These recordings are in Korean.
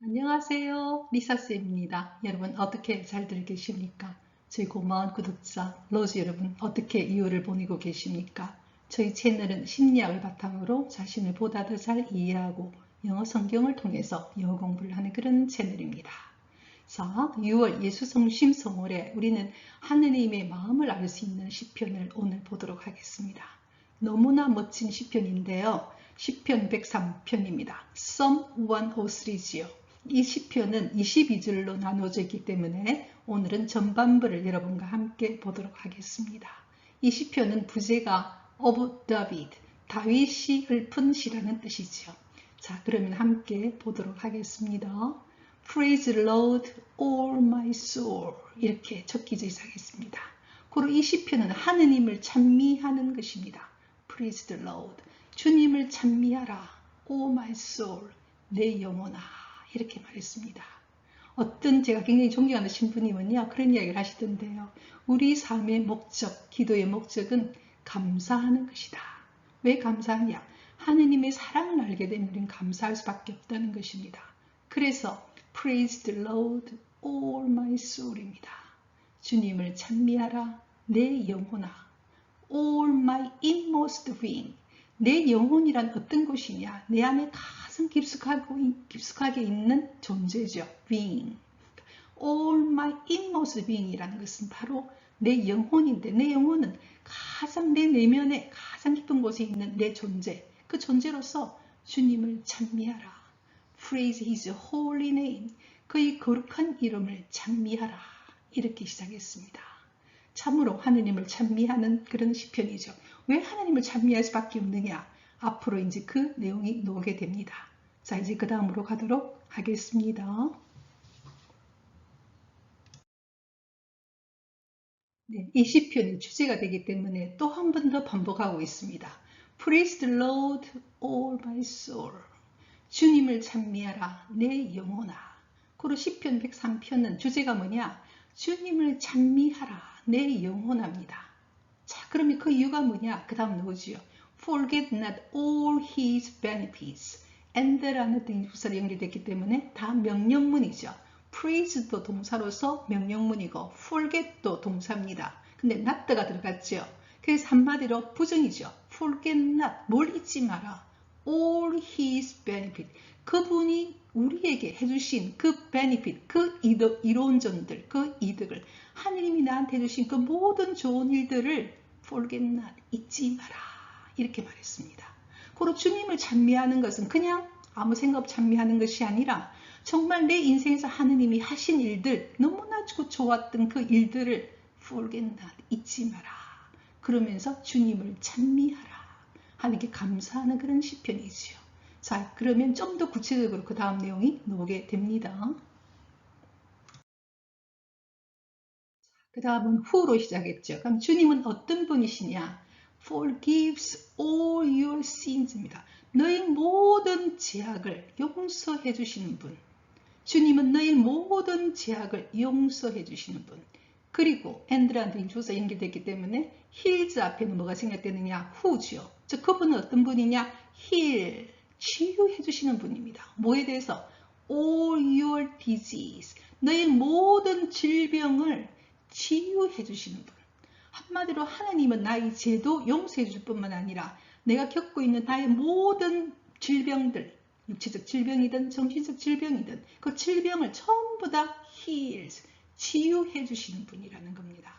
안녕하세요. 리사쌤입니다. 여러분 어떻게 잘들 계십니까? 저희 고마운 구독자 로즈 여러분 어떻게 2월을 보내고 계십니까? 저희 채널은 심리학을 바탕으로 자신을 보다 더 잘 이해하고 영어 성경을 통해서 영어 공부를 하는 그런 채널입니다. 자, 6월 예수성심 성월에 우리는 하느님의 마음을 알 수 있는 시편을 오늘 보도록 하겠습니다. 너무나 멋진 시편인데요. 시편 103편입니다. Psalm 103지요. 이 시편은 22절로 나누어져 있기 때문에 오늘은 전반부를 여러분과 함께 보도록 하겠습니다. 이 시편은 부제가 of David, 다윗이 읊은 시라는 뜻이죠. 자, 그러면 함께 보도록 하겠습니다. Praise the Lord, all my soul. 이렇게 첫 기절 시작했습니다. 그리고 이 시편은 하느님을 찬미하는 것입니다. Praise the Lord. 주님을 찬미하라. all my soul. 내 영혼아. 이렇게 말했습니다. 어떤 제가 굉장히 존경하는 신부님은요, 그런 이야기를 하시던데요. 우리 삶의 목적, 기도의 목적은 감사하는 것이다. 왜 감사하냐? 하느님의 사랑을 알게 되면 우리는 감사할 수밖에 없다는 것입니다. 그래서 Praise the Lord, all my soul입니다. 주님을 찬미하라, 내 영혼아. All my inmost being. 내 영혼이란 어떤 것이냐? 내 안에 가장 깊숙하게 있는 존재죠. being. All my inmost being이라는 것은 바로 내 영혼인데, 내 영혼은 가장 내 내면에 가장 깊은 곳에 있는 내 존재, 그 존재로서 주님을 찬미하라. Praise His holy name. 그의 거룩한 이름을 찬미하라. 이렇게 시작했습니다. 참으로 하느님을 찬미하는 그런 시편이죠. 왜 하느님을 찬미할 수밖에 없느냐? 앞으로 이제 그 내용이 나오게 됩니다. 자, 이제 그 다음으로 가도록 하겠습니다. 네, 이 시편이 주제가 되기 때문에 또 한 번 더 반복하고 있습니다. Praise the Lord, all my soul. 주님을 찬미하라, 내 영혼아. 그리고 시편 103편은 주제가 뭐냐? 주님을 찬미하라, 내 영혼합니다. 자, 그러면 그 이유가 뭐냐? 그 다음 나오지요. Forget not all his benefits. and라는 동사로 연결됐기 때문에 다 명령문이죠. praise도 동사로서 명령문이고 forget도 동사입니다. 근데 not가 들어갔죠. 그래서 한마디로 부정이죠. Forget not. 뭘 잊지 마라. all his benefit. 그분이 우리에게 해주신 그 benefit, 그 이론점들, 그 이득을 하느님이 나한테 해주신 그 모든 좋은 일들을 forget not, 잊지 마라. 이렇게 말했습니다. 그리고 주님을 찬미하는 것은 그냥 아무 생각 없이 찬미하는 것이 아니라 정말 내 인생에서 하느님이 하신 일들, 너무나 좋았던 그 일들을 forget not, 잊지 마라. 그러면서 주님을 찬미하라. 하나님께 감사하는 그런 시편이지요. 자, 그러면 좀 더 구체적으로 그 다음 내용이 나오게 됩니다. 그 다음은 who로 시작했죠. 그럼 주님은 어떤 분이시냐? Forgives all your sins입니다. 너의 모든 죄악을 용서해 주시는 분. 주님은 너의 모든 죄악을 용서해 주시는 분. 그리고 and라는 조사 연결됐기 때문에 heals 앞에는 뭐가 생략되느냐? who죠. 즉 그분은 어떤 분이냐? heal, 치유해 주시는 분입니다. 뭐에 대해서? all your disease. 너의 모든 질병을 치유해 주시는 분. 한마디로 하나님은 나의 죄도 용서해 줄 뿐만 아니라 내가 겪고 있는 나의 모든 질병들, 육체적 질병이든 정신적 질병이든 그 질병을 전부 다 heals, 치유해 주시는 분이라는 겁니다.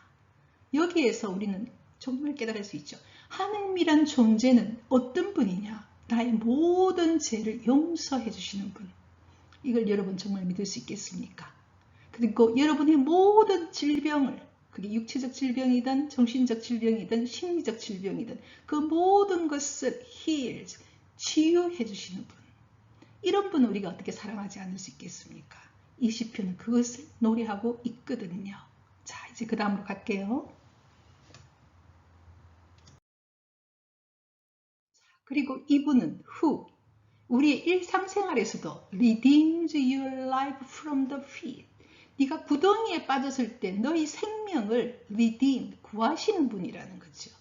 여기에서 우리는 정말 깨달을 수 있죠. 하나님이란 존재는 어떤 분이냐? 나의 모든 죄를 용서해 주시는 분. 이걸 여러분 정말 믿을 수 있겠습니까? 그리고 여러분의 모든 질병을, 그게 육체적 질병이든 정신적 질병이든 심리적 질병이든 그 모든 것을 heals, 치유해 주시는 분. 이런 분을 우리가 어떻게 사랑하지 않을 수 있겠습니까? 이 시편은 그것을 노래하고 있거든요. 자, 이제 그 다음으로 갈게요. 그리고 이분은 who, 우리의 일상생활에서도 redeems your life from the pit. 네가 구덩이에 빠졌을 때 너희 생명을 redeem, 구하시는 분이라는 거죠.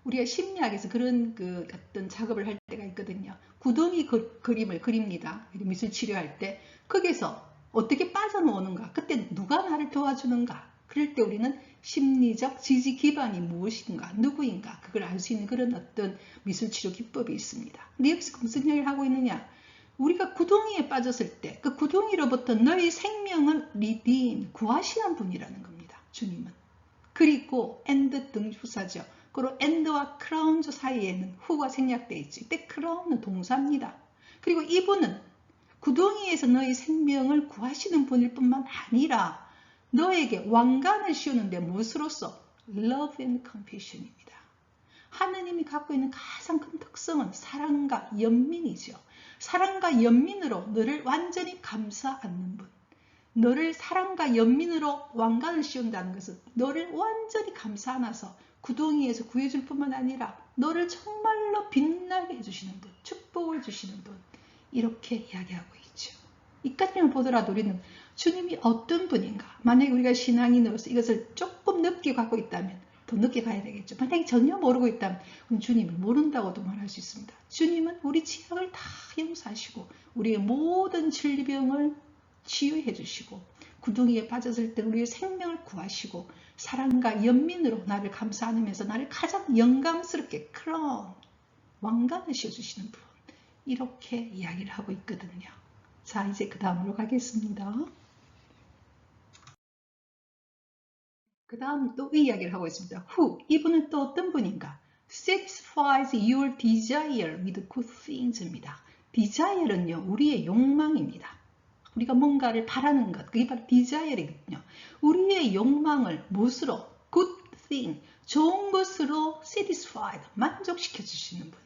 우리가 심리학에서 그런 그 어떤 작업을 할 때가 있거든요. 구덩이 그림을 그립니다. 미술 치료할 때. 거기서 어떻게 빠져나오는가? 그때 누가 나를 도와주는가? 그럴 때 우리는 심리적 지지 기반이 무엇인가? 누구인가? 그걸 알 수 있는 그런 어떤 미술 치료 기법이 있습니다. 근데 여기서 무슨 이야기를 하고 있느냐? 우리가 구덩이에 빠졌을 때 그 구덩이로부터 너희 생명을 리딘, 구하시는 분이라는 겁니다. 주님은. 그리고 and 등주사죠. 그리고 and와 crown 사이에는 who가 생략되어 있지. 이때 crown은 동사입니다. 그리고 이분은 구덩이에서 너희 생명을 구하시는 분일 뿐만 아니라 너에게 왕관을 씌우는데 무엇으로써? love and compassion입니다. 하느님이 갖고 있는 가장 큰 특성은 사랑과 연민이죠. 사랑과 연민으로 너를 완전히 감싸 안는 분. 너를 사랑과 연민으로 왕관을 씌운다는 것은 너를 완전히 감싸 안아서 구덩이에서 구해줄 뿐만 아니라 너를 정말로 빛나게 해주시는 분, 축복을 주시는 분, 이렇게 이야기하고 있죠. 이까지만 보더라도 우리는 주님이 어떤 분인가, 만약에 우리가 신앙인으로서 이것을 조금 늦게 갖고 있다면 더 늦게 가야 되겠죠. 만약에 전혀 모르고 있다면 주님을 모른다고도 말할 수 있습니다. 주님은 우리 죄악을 다 용서하시고 우리의 모든 질병을 치유해 주시고 구덩이에 빠졌을 때 우리의 생명을 구하시고 사랑과 연민으로 나를 감싸 안으면서 나를 가장 영광스럽게 크라운, 왕관을 씌워주시는 분, 이렇게 이야기를 하고 있거든요. 자, 이제 그 다음으로 가겠습니다. 그 다음 또 이야기를 하고 있습니다. Who, 이분은 또 어떤 분인가? Satisfies your desire with good things입니다. desire는요, 우리의 욕망입니다. 우리가 뭔가를 바라는 것, 그게 바로 desire이거든요. 우리의 욕망을 무엇으로? good thing, 좋은 것으로 satisfied, 만족시켜 주시는 분.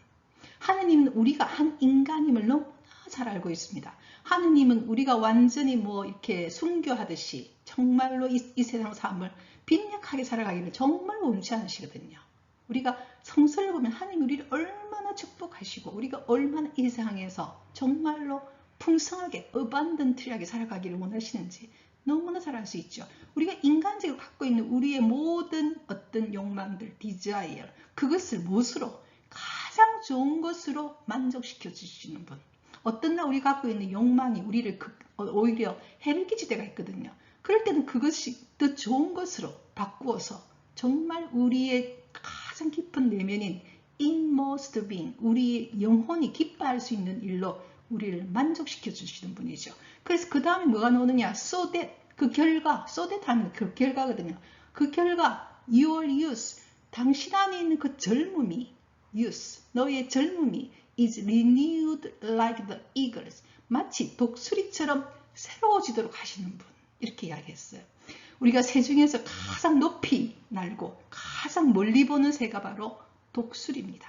하느님은 우리가 한 인간임을 너무나 잘 알고 있습니다. 하느님은 우리가 완전히 뭐 이렇게 순교하듯이 정말로 이 세상 삶을 빈약하게 살아가기를 정말 원치 않으시거든요. 우리가 성서를 보면 하느님 우리를 얼마나 축복하시고 우리가 얼마나 이 세상에서 정말로 풍성하게 어반던트하게 살아가기를 원하시는지 너무나 잘 알 수 있죠. 우리가 인간적으로 갖고 있는 우리의 모든 어떤 욕망들, desire, 그것을 무엇으로? 가장 좋은 것으로 만족시켜 주시는 분. 어떤 날 우리가 갖고 있는 욕망이 우리를 오히려 해를 끼칠 때가 있거든요. 그럴 때는 그것이 더 좋은 것으로 바꾸어서 정말 우리의 가장 깊은 내면인 inmost being, 우리의 영혼이 기뻐할 수 있는 일로 우리를 만족시켜 주시는 분이죠. 그래서 그 다음에 뭐가 나오느냐? So that, 그 결과, so that 하면 그 결과거든요. 그 결과, your youth, 당신 안에 있는 그 젊음이, youth, 너의 젊음이 is renewed like the eagles, 마치 독수리처럼 새로워지도록 하시는 분, 이렇게 이야기했어요. 우리가 새 중에서 가장 높이 날고 가장 멀리 보는 새가 바로 독수리입니다.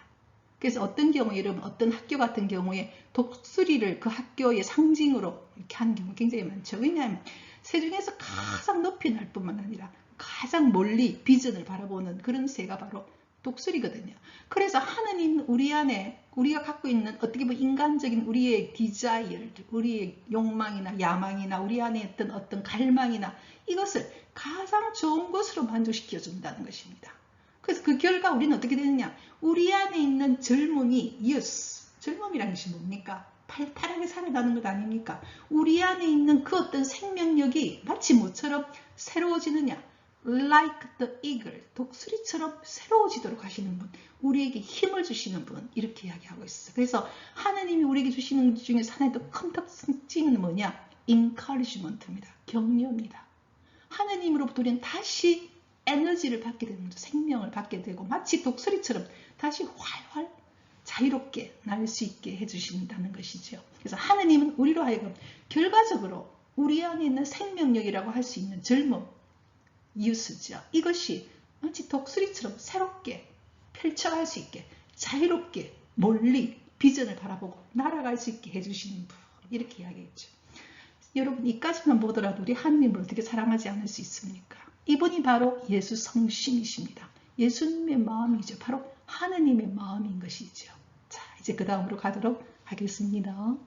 그래서 어떤 경우에 여러분 어떤 학교 같은 경우에 독수리를 그 학교의 상징으로 이렇게 하는 경우 굉장히 많죠. 왜냐하면 새 중에서 가장 높이 날 뿐만 아니라 가장 멀리 비전을 바라보는 그런 새가 바로 독수리거든요. 그래서 하느님 우리 안에 우리가 갖고 있는 어떻게 보면 인간적인 우리의 디자이어, 우리의 욕망이나 야망이나 우리 안에 있던 어떤 갈망이나 이것을 가장 좋은 것으로 만족시켜 준다는 것입니다. 그래서 그 결과 우리는 어떻게 되느냐? 우리 안에 있는 젊음이 youth, 젊음이라는 것이 뭡니까? 팔팔하게 살아가는 것 아닙니까? 우리 안에 있는 그 어떤 생명력이 마치 뭐처럼 새로워지느냐? Like the eagle, 독수리처럼 새로워지도록 하시는 분, 우리에게 힘을 주시는 분, 이렇게 이야기하고 있어요. 그래서 하나님이 우리에게 주시는 것 중에서 하나의 또 큰 특징은 뭐냐? encouragement입니다. 격려입니다. 하나님으로부터 우리는 다시 에너지를 받게 됩니다. 생명을 받게 되고 마치 독수리처럼 다시 활활 자유롭게 날 수 있게 해주신다는 것이죠. 그래서 하나님은 우리로 하여금 결과적으로 우리 안에 있는 생명력이라고 할 수 있는 젊음, 유스죠. 이것이 마치 독수리처럼 새롭게 펼쳐갈 수 있게 자유롭게 멀리 비전을 바라보고 날아갈 수 있게 해주시는 분, 이렇게 이야기했죠. 여러분 이까지만 보더라도 우리 하나님을 어떻게 사랑하지 않을 수 있습니까? 이분이 바로 예수 성심이십니다. 예수님의 마음이죠. 바로 하느님의 마음인 것이죠. 자, 이제 그 다음으로 가도록 하겠습니다.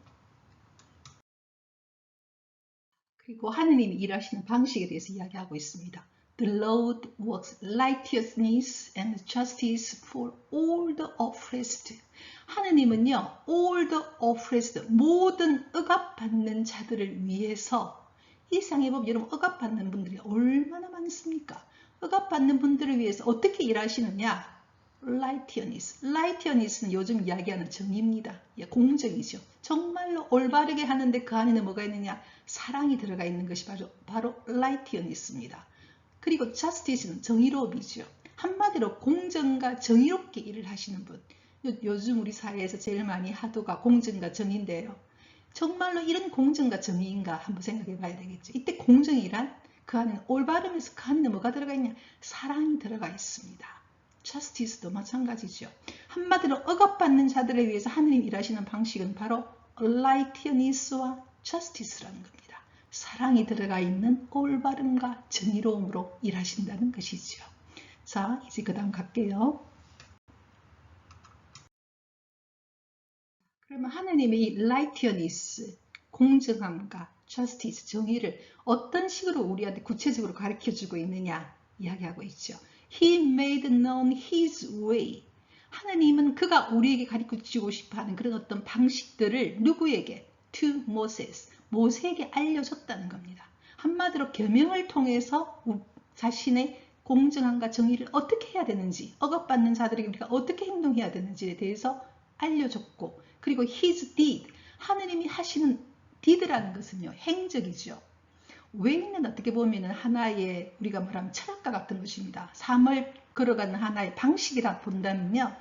그리고 하느님이 일하시는 방식에 대해서 이야기하고 있습니다. The Lord works righteousness and justice for all the oppressed. 하느님은요, all the oppressed, 모든 억압받는 자들을 위해서 이 세상에 보면 여러분 억압받는 분들이 얼마나 많습니까? 억압받는 분들을 위해서 어떻게 일하시느냐? righteousness. righteousness는 요즘 이야기하는 정의입니다. 공정이죠. 정말로 올바르게 하는데 그 안에는 뭐가 있느냐? 사랑이 들어가 있는 것이 바로 righteousness입니다. 그리고 justice는 정의로움이죠. 한마디로 공정과 정의롭게 일을 하시는 분. 요즘 우리 사회에서 제일 많이 하도가 공정과 정의인데요. 정말로 이런 공정과 정의인가 한번 생각해 봐야 되겠죠. 이때 공정이란 그 안에는 올바르면서 그 안에는 뭐가 들어가 있냐? 사랑이 들어가 있습니다. justice도 마찬가지죠. 한마디로 억압받는 자들에 위해서 하느님 일하시는 방식은 바로 righteousness와 justice라는 겁니다. 사랑이 들어가 있는 올바름과 정의로움으로 일하신다는 것이죠. 자, 이제 그 다음 갈게요. 그러면 하느님의 이 righteousness, 공정함과 justice, 정의를 어떤 식으로 우리한테 구체적으로 가르쳐주고 있느냐 이야기하고 있죠. He made known his way. 하느님은 그가 우리에게 가르쳐주고 싶어하는 그런 어떤 방식들을 누구에게? To Moses. 모세에게 알려줬다는 겁니다. 한마디로 계명을 통해서 자신의 공정함과 정의를 어떻게 해야 되는지, 억압받는 자들에게 우리가 어떻게 행동해야 되는지에 대해서 알려줬고, 그리고 his deed, 하느님이 하시는 deed라는 것은요, 행적이죠. way는 어떻게 보면 하나의 우리가 말하면 철학과 같은 것입니다. 삶을 걸어가는 하나의 방식이라 본다면요,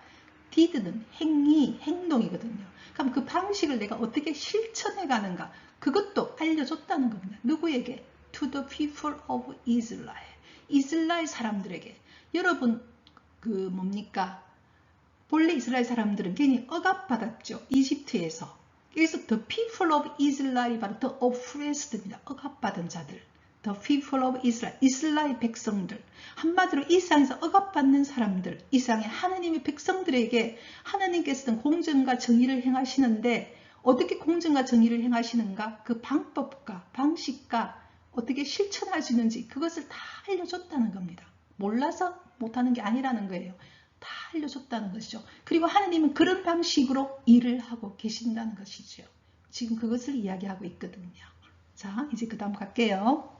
deed는 행동이거든요. 그럼 그 방식을 내가 어떻게 실천해 가는가, 그것도 알려줬다는 겁니다. 누구에게? To the people of Israel. 이스라엘 사람들에게. 여러분 뭡니까? 본래 이스라엘 사람들은 괜히 억압받았죠. 이집트에서. 그래서 the people of Israel이 바로 the oppressed입니다. 억압받은 자들. The people of Israel. 이스라엘 백성들. 한마디로 이 세상에서 억압받는 사람들. 이 세상의 하나님의 백성들에게 하나님께서는 공정과 정의를 행하시는데 어떻게 공정과 정의를 행하시는가? 그 방법과 방식과 어떻게 실천하시는지 그것을 다 알려줬다는 겁니다. 몰라서 못하는 게 아니라는 거예요. 다 알려줬다는 것이죠. 그리고 하나님은 그런 방식으로 일을 하고 계신다는 것이죠. 지금 그것을 이야기하고 있거든요. 자, 이제 그 다음 갈게요.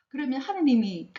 그러면 하나님이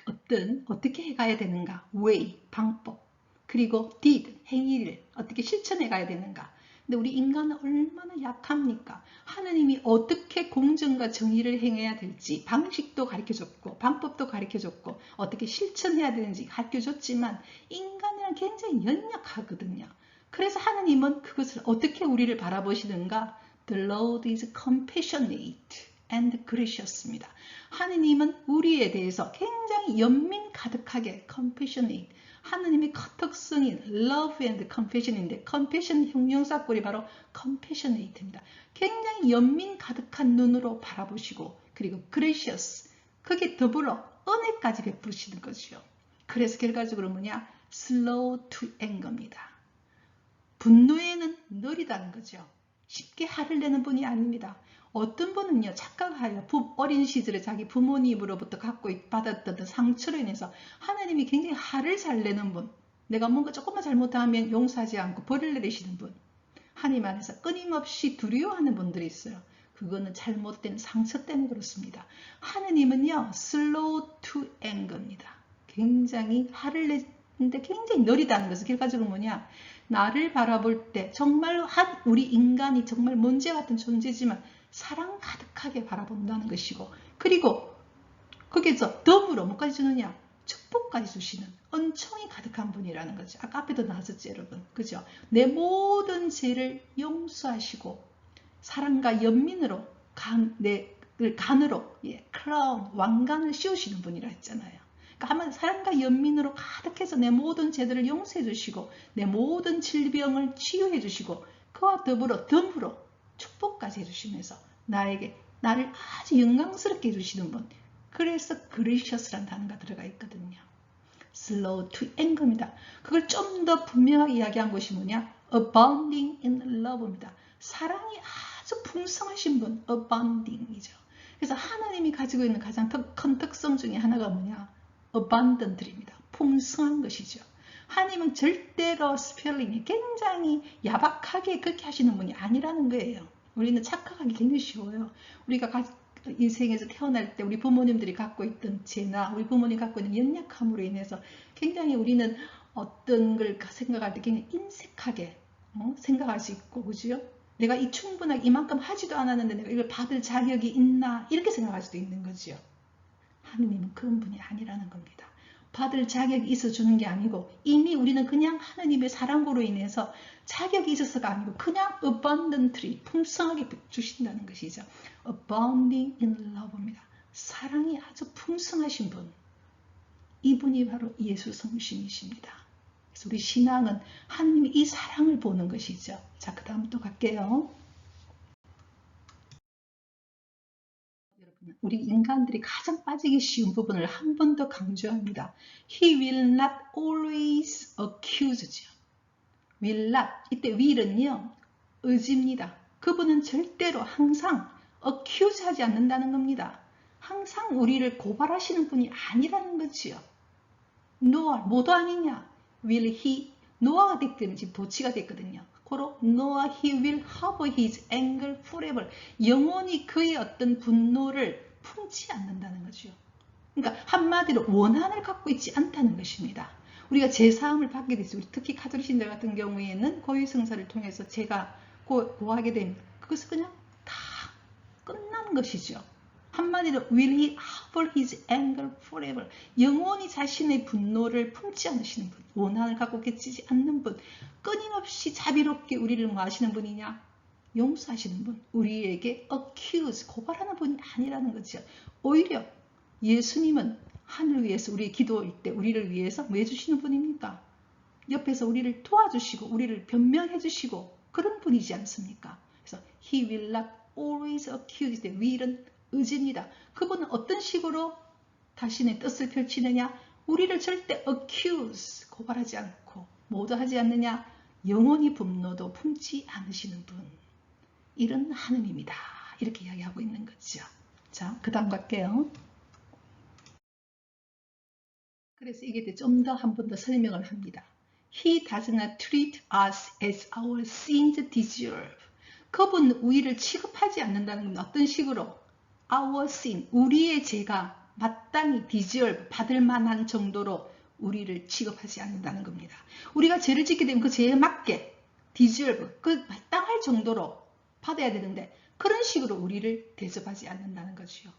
어떻게 해가야 되는가? way, 방법. 그리고 did, 행위를 어떻게 실천해 가야 되는가. 근데 우리 인간은 얼마나 약합니까? 하느님이 어떻게 공정과 정의를 행해야 될지 방식도 가르쳐줬고 방법도 가르쳐줬고 어떻게 실천해야 되는지 가르쳐줬지만 인간이란 굉장히 연약하거든요. 그래서 하느님은 그것을 어떻게 우리를 바라보시는가? The Lord is compassionate and gracious입니다. 하느님은 우리에 대해서 굉장히 연민 가득하게 compassionate, 하느님의 특성인 love and compassion인데 compassion 형용사꼴이 바로 compassionate입니다. 굉장히 연민 가득한 눈으로 바라보시고 그리고 gracious, 그게 더불어 은혜까지 베푸시는 거죠. 그래서 결과적으로 뭐냐? slow to anger입니다. 분노에는 느리다는 거죠. 쉽게 화를 내는 분이 아닙니다. 어떤 분은요, 착각하여 어린 시절에 자기 부모님으로부터 받았던 상처로 인해서 하나님이 굉장히 화를 잘 내는 분, 내가 뭔가 조금만 잘못하면 용서하지 않고 벌을 내리시는 분, 하나님 안에서 끊임없이 두려워하는 분들이 있어요. 그거는 잘못된 상처 때문에 그렇습니다. 하나님은요, slow to anger입니다. 굉장히 화를 내는데 굉장히 느리다는 것은 결과적으로 뭐냐? 나를 바라볼 때 정말로 우리 인간이 정말 문제 같은 존재지만 사랑 가득하게 바라본다는 것이고, 그리고 거기에서 덤으로 뭐까지 주느냐? 축복까지 주시는 은총이 가득한 분이라는 거죠. 아까 앞에도 나왔었죠, 여러분. 그죠? 내 모든 죄를 용서하시고 사랑과 연민으로 간으로 크라운, 왕관을 씌우시는 분이라 했잖아요. 그러니까 사랑과 연민으로 가득해서 내 모든 죄들을 용서해 주시고 내 모든 질병을 치유해 주시고 그와 더불어 덤으로 축복까지 해주시면서 나를 아주 영광스럽게 해주시는 분. 그래서 gracious라는 단어가 들어가 있거든요. slow to anger입니다. 그걸 좀 더 분명하게 이야기한 것이 뭐냐? abounding in love입니다. 사랑이 아주 풍성하신 분, abounding이죠. 그래서 하나님이 가지고 있는 가장 큰 특성 중에 하나가 뭐냐? abundant입니다. 풍성한 것이죠. 하나님은 절대로 스펠링이 굉장히 야박하게 그렇게 하시는 분이 아니라는 거예요. 우리는 착각하기 굉장히 쉬워요. 우리가 인생에서 태어날 때 우리 부모님들이 갖고 있던 죄나 우리 부모님이 갖고 있는 연약함으로 인해서 굉장히 우리는 어떤 걸 생각할 때 굉장히 인색하게 생각할 수 있고, 그죠? 내가 충분하게 이만큼 하지도 않았는데 내가 이걸 받을 자격이 있나, 이렇게 생각할 수도 있는 거죠. 하느님은 그런 분이 아니라는 겁니다. 받을 자격이 있어 주는 게 아니고, 이미 우리는 그냥 하느님의 사랑으로 인해서 자격이 있어서가 아니고 그냥 abundantly 풍성하게 주신다는 것이죠. abounding in love입니다. 사랑이 아주 풍성하신 분, 이분이 바로 예수 성심이십니다. 그래서 우리 신앙은 하느님이 이 사랑을 보는 것이죠. 자, 그 다음 또 갈게요. 우리 인간들이 가장 빠지기 쉬운 부분을 한 번 더 강조합니다. He will not always accuse. will not, 이때 will은요, 의지입니다. 그분은 절대로 항상 accuse 하지 않는다는 겁니다. 항상 우리를 고발하시는 분이 아니라는 거지요. nor, 뭐도 아니냐. will he, 노아가 됐거든요. 지금 도치가 됐거든요. 고로 Noah, he will have his anger forever. 영원히 그의 어떤 분노를 품지 않는다는 거죠. 그러니까 한마디로 원한을 갖고 있지 않다는 것입니다. 우리가 제사함을 받게 됐어요. 특히 카톨릭 신자 같은 경우에는 고유성사를 통해서 제가 고하게 됩니다. 그것은 그냥 다 끝난 것이죠. 한마디로 will he have his anger forever. 영원히 자신의 분노를 품지 않으시는 분, 원한을 갖고 계시지 않는 분, 끊임없이 자비롭게 우리를 뭐 하시는 분이냐? 용서하시는 분, 우리에게 accuse, 고발하는 분이 아니라는 거죠. 오히려 예수님은 하늘 위에서 우리 기도할 때 우리를 위해서 뭐 해주시는 분입니까? 옆에서 우리를 도와주시고 우리를 변명해 주시고 그런 분이지 않습니까? 그래서 he will not always accuse. will은 의지입니다. 그분은 어떤 식으로 자신의 뜻을 펼치느냐? 우리를 절대 accuse, 고발하지 않고 뭐도 하지 않느냐? 영원히 분노도 품지 않으시는 분. 이런 하느님이다. 이렇게 이야기하고 있는 거죠. 자, 그 다음 갈게요. 그래서 이게 좀 더 한 번 더 설명을 합니다. He does not treat us as our sins deserve. 그분 우리를 취급하지 않는다는 건 어떤 식으로? Our sin, 우리의 죄가 마땅히 deserve, 받을 만한 정도로 우리를 취급하지 않는다는 겁니다. 우리가 죄를 짓게 되면 그 죄에 맞게 deserve, 그 마땅할 정도로 받아야 되는데 그런 식으로 우리를 대접하지 않는다는 거죠.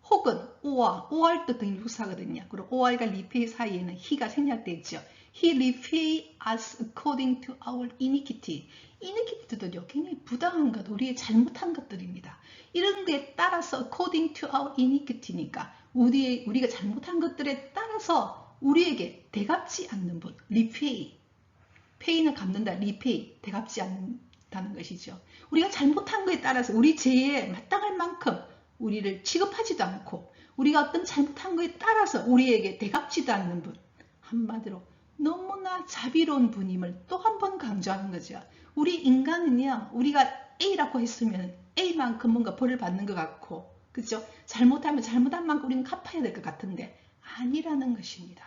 혹은 오할 뜻은 육사거든요. 그리고 오할과 리페이 사이에는 he가 생략되어 있죠. He repay us according to our iniquity. iniquity도 굉장히 부당한 것, 우리의 잘못한 것들입니다. 이런 데 따라서 according to our iniquity니까 우리가 잘못한 것들에 따라서 우리에게 대갚지 않는 분, repay. pay는 갚는다, repay, 대갚지 않는다는 것이죠. 우리가 잘못한 것에 따라서 우리 죄에 마땅할 만큼 우리를 취급하지도 않고 우리가 어떤 잘못한 것에 따라서 우리에게 대갚지도 않는 분, 한마디로 너무나 자비로운 분임을 또 한 번 강조하는 거죠. 우리 인간은요, 우리가 A라고 했으면 A만큼 뭔가 벌을 받는 것 같고, 그렇죠? 잘못하면 잘못한 만큼 우리는 갚아야 될 것 같은데 아니라는 것입니다.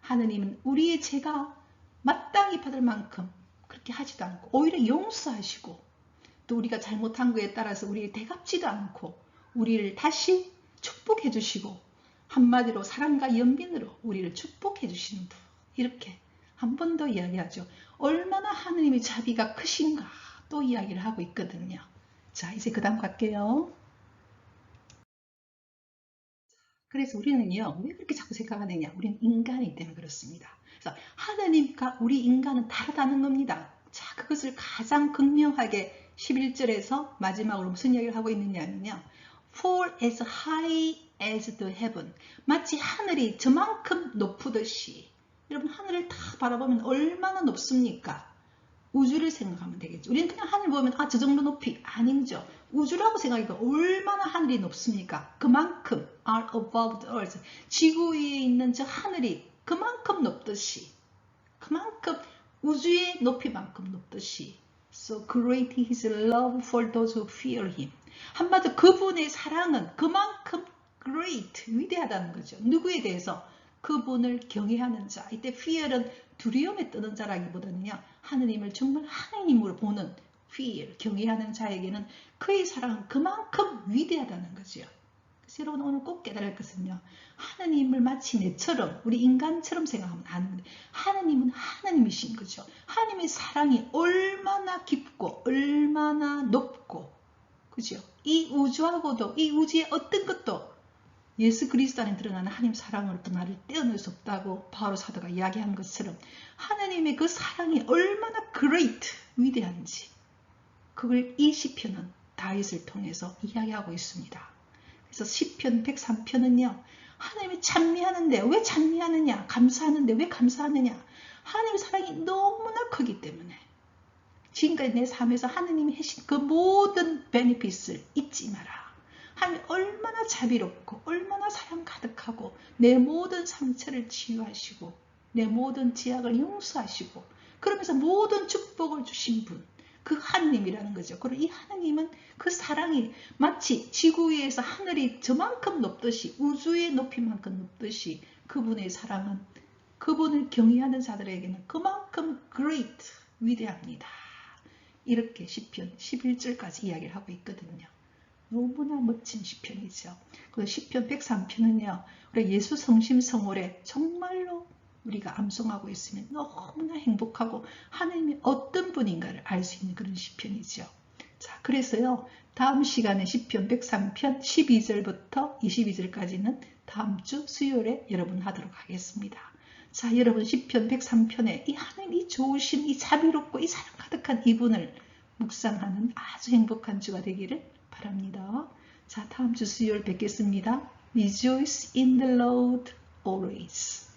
하느님은 우리의 죄가 마땅히 받을 만큼 그렇게 하지도 않고 오히려 용서하시고 또 우리가 잘못한 것에 따라서 우리를 대갚지도 않고 우리를 다시 축복해 주시고 한마디로 사랑과 연민으로 우리를 축복해 주시는 분, 이렇게 한 번 더 이야기하죠. 얼마나 하느님의 자비가 크신가 또 이야기를 하고 있거든요. 자, 이제 그 다음 갈게요. 그래서 우리는요, 왜 그렇게 자꾸 생각하느냐? 우리는 인간이기 때문에 그렇습니다. 그래서 하느님과 우리 인간은 다르다는 겁니다. 자, 그것을 가장 극명하게 11절에서 마지막으로 무슨 이야기를 하고 있느냐면요. For as high as the heaven. 마치 하늘이 저만큼 높으듯이. 여러분, 하늘을 다 바라보면 얼마나 높습니까? 우주를 생각하면 되겠죠. 우리는 그냥 하늘 보면 저 정도 높이 아니죠. 우주라고 생각하니까 얼마나 하늘이 높습니까? 그만큼 are above the earth. 지구 위에 있는 저 하늘이 그만큼 높듯이, 그만큼 우주의 높이만큼 높듯이 So great is his love for those who fear him. 한마디로 그분의 사랑은 그만큼 great, 위대하다는 거죠. 누구에 대해서? 그분을 경외하는 자. 이때 fear은 두려움에 떠는 자라기보다는요, 하느님을 정말 하느님으로 보는 fear, 경외하는 자에게는 그의 사랑은 그만큼 위대하다는 거죠. 그래서 여러분 오늘 꼭 깨달을 것은요, 하느님을 마치 내처럼 우리 인간처럼 생각하면 안 돼. 하느님은 하느님이신 거죠. 하느님의 사랑이 얼마나 깊고 얼마나 높고, 그죠? 이 우주하고도, 이 우주의 어떤 것도 예수 그리스도 안에 드러나는 하나님 사랑으로부터 나를 떼어낼 수 없다고 바울 사도가 이야기한 것처럼 하나님의 그 사랑이 얼마나 great, 위대한지 그걸 이 시편은 다윗을 통해서 이야기하고 있습니다. 그래서 시편 103편은요, 하나님이 찬미하는데 왜 찬미하느냐, 감사하는데 왜 감사하느냐, 하나님의 사랑이 너무나 크기 때문에 지금까지 내 삶에서 하나님이 하신 그 모든 베네핏을 잊지 마라. 하나님 얼마나 자비롭고 얼마나 사랑 가득하고 내 모든 상처를 치유하시고 내 모든 죄악을 용서하시고 그러면서 모든 축복을 주신 분, 그 하느님이라는 거죠. 그리고 이 하느님은 그 사랑이 마치 지구 위에서 하늘이 저만큼 높듯이 우주의 높이만큼 높듯이 그분의 사랑은 그분을 경외하는 자들에게는 그만큼 great, 위대합니다. 이렇게 시편 11절까지 이야기를 하고 있거든요. 너무나 멋진 시편이죠. 그리고 시편 103편은요. 우리 예수 성심 성월에 정말로 우리가 암송하고 있으면 너무나 행복하고 하나님이 어떤 분인가를 알 수 있는 그런 시편이죠. 자, 그래서요. 다음 시간에 시편 103편 12절부터 22절까지는 다음 주 수요일에 여러분 하도록 하겠습니다. 자, 여러분 시편 103편에 이 하나님이 좋으신 이 자비롭고 이 사랑 가득한 이분을 묵상하는 아주 행복한 주가 되기를 바랍니다. 자, 다음 주 수요일 뵙겠습니다. Rejoice in the Lord always.